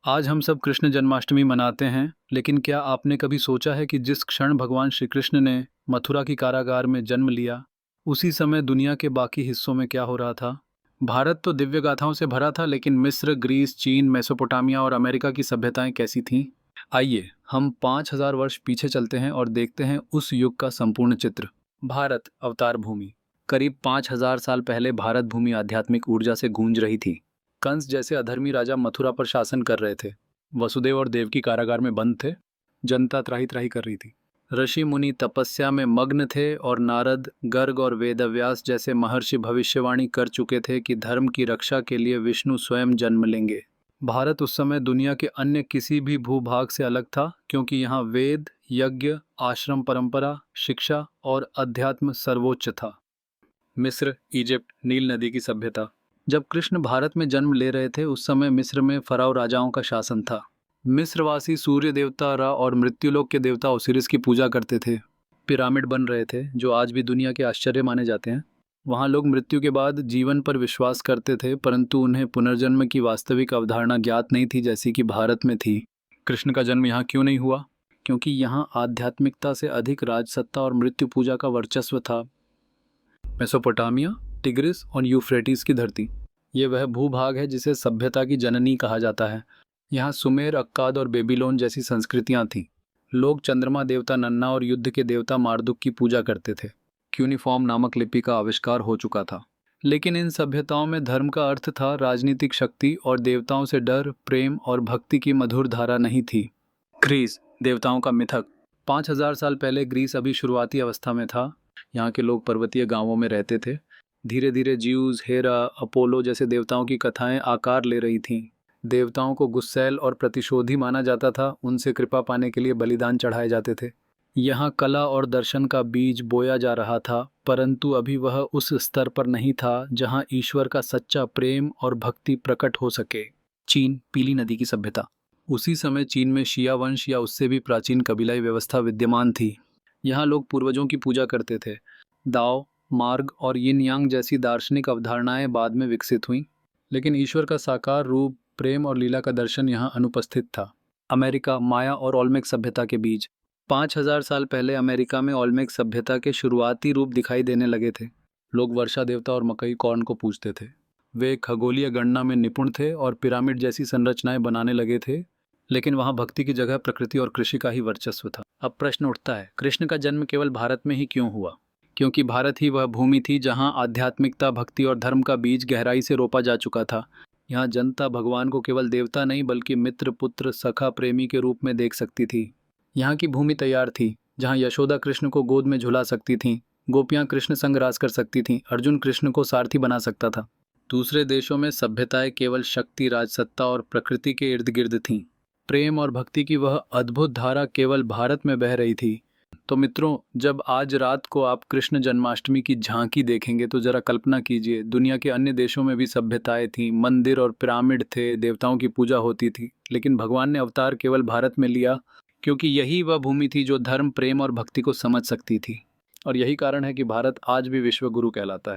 आज हम सब कृष्ण जन्माष्टमी मनाते हैं, लेकिन क्या आपने कभी सोचा है कि जिस क्षण भगवान श्री कृष्ण ने मथुरा की कारागार में जन्म लिया, उसी समय दुनिया के बाकी हिस्सों में क्या हो रहा था? भारत तो दिव्य गाथाओं से भरा था, लेकिन मिस्र, ग्रीस, चीन, मेसोपोटामिया और अमेरिका की सभ्यताएं कैसी थीं? आइए, हम 5000 वर्ष पीछे चलते हैं और देखते हैं उस युग का संपूर्ण चित्र। भारत अवतार भूमि। करीब 5000 साल पहले भारत भूमि आध्यात्मिक ऊर्जा से गूंज रही थी। कंस जैसे अधर्मी राजा मथुरा पर शासन कर रहे थे। वसुदेव और देवकी कारागार में बंद थे। जनता त्राही त्राही कर रही थी। ऋषि मुनि तपस्या में मग्न थे और नारद, गर्ग और वेदव्यास जैसे महर्षि भविष्यवाणी कर चुके थे कि धर्म की रक्षा के लिए विष्णु स्वयं जन्म लेंगे। भारत उस समय दुनिया के अन्य किसी भी भूभाग से अलग था, क्योंकि यहाँ वेद, यज्ञ, आश्रम परंपरा, शिक्षा और अध्यात्म सर्वोच्च था। मिस्र, इजिप्ट, नील नदी की सभ्यता। जब कृष्ण भारत में जन्म ले रहे थे, उस समय मिस्र में फराव राजाओं का शासन था। मिस्रवासी सूर्य देवता रा और मृत्युलोक के देवता ओसिरिस की पूजा करते थे। पिरामिड बन रहे थे, जो आज भी दुनिया के आश्चर्य माने जाते हैं। वहाँ लोग मृत्यु के बाद जीवन पर विश्वास करते थे, परंतु उन्हें पुनर्जन्म की वास्तविक अवधारणा ज्ञात नहीं थी, जैसी कि भारत में थी। कृष्ण का जन्म यहाँ क्यों नहीं हुआ? क्योंकि यहाँ आध्यात्मिकता से अधिक राजसत्ता और मृत्यु पूजा का वर्चस्व था। मेसोपोटामिया, टिग्रिस और यूफ्रेटिस की धरती। ये वह भूभाग है जिसे सभ्यता की जननी कहा जाता है। यहाँ सुमेर, अक्काद और बेबीलोन जैसी संस्कृतियाँ थीं। लोग चंद्रमा देवता नन्ना और युद्ध के देवता मार्दुक की पूजा करते थे। क्यूनिफॉर्म नामक लिपि का आविष्कार हो चुका था। लेकिन इन सभ्यताओं में धर्म का अर्थ था राजनीतिक शक्ति, और देवताओं से डर, प्रेम और भक्ति की मधुर धारा नहीं थी। ग्रीस, देवताओं का मिथक। 5000 साल पहले ग्रीस अभी शुरुआती अवस्था में था। यहाँ के लोग पर्वतीय गांवों में रहते थे। धीरे धीरे ज्यूस, हेरा, अपोलो जैसे देवताओं की कथाएं आकार ले रही थीं। देवताओं को गुस्सैल और प्रतिशोधी माना जाता था। उनसे कृपा पाने के लिए बलिदान चढ़ाए जाते थे। यहाँ कला और दर्शन का बीज बोया जा रहा था, परंतु अभी वह उस स्तर पर नहीं था जहाँ ईश्वर का सच्चा प्रेम और भक्ति प्रकट हो सके। चीन, पीली नदी की सभ्यता। उसी समय चीन में शिया वंश या उससे भी प्राचीन कबीलाई व्यवस्था विद्यमान थी। यहाँ लोग पूर्वजों की पूजा करते थे। दाओ, मार्ग और यिन यांग जैसी दार्शनिक अवधारणाएं बाद में विकसित हुईं, लेकिन ईश्वर का साकार रूप, प्रेम और लीला का दर्शन यहाँ अनुपस्थित था। अमेरिका, माया और ओल्मेक सभ्यता के बीज। 5000 साल पहले अमेरिका में ओल्मेक सभ्यता के शुरुआती रूप दिखाई देने लगे थे। लोग वर्षा देवता और मकई कॉर्न को पूजते थे। वे खगोलीय गणना में निपुण थे और पिरामिड जैसी संरचनाएं बनाने लगे थे, लेकिन वहाँ भक्ति की जगह प्रकृति और कृषि का ही वर्चस्व था। अब प्रश्न उठता है, कृष्ण का जन्म केवल भारत में ही क्यों हुआ? क्योंकि भारत ही वह भूमि थी जहाँ आध्यात्मिकता, भक्ति और धर्म का बीज गहराई से रोपा जा चुका था। यहाँ जनता भगवान को केवल देवता नहीं, बल्कि मित्र, पुत्र, सखा, प्रेमी के रूप में देख सकती थी। यहाँ की भूमि तैयार थी, जहाँ यशोदा कृष्ण को गोद में झुला सकती थीं, गोपियाँ कृष्ण संग रास कर सकती थीं, अर्जुन कृष्ण को सारथी बना सकता था। दूसरे देशों में सभ्यताएं केवल शक्ति, राजसत्ता और प्रकृति के इर्द गिर्द थीं। प्रेम और भक्ति की वह अद्भुत धारा केवल भारत में बह रही थी। तो मित्रों, जब आज रात को आप कृष्ण जन्माष्टमी की झांकी देखेंगे, तो जरा कल्पना कीजिए, दुनिया के अन्य देशों में भी सभ्यताएं थीं, मंदिर और पिरामिड थे, देवताओं की पूजा होती थी, लेकिन भगवान ने अवतार केवल भारत में लिया, क्योंकि यही वह भूमि थी जो धर्म, प्रेम और भक्ति को समझ सकती थी। और यही कारण है कि भारत आज भी विश्व गुरु कहलाता है।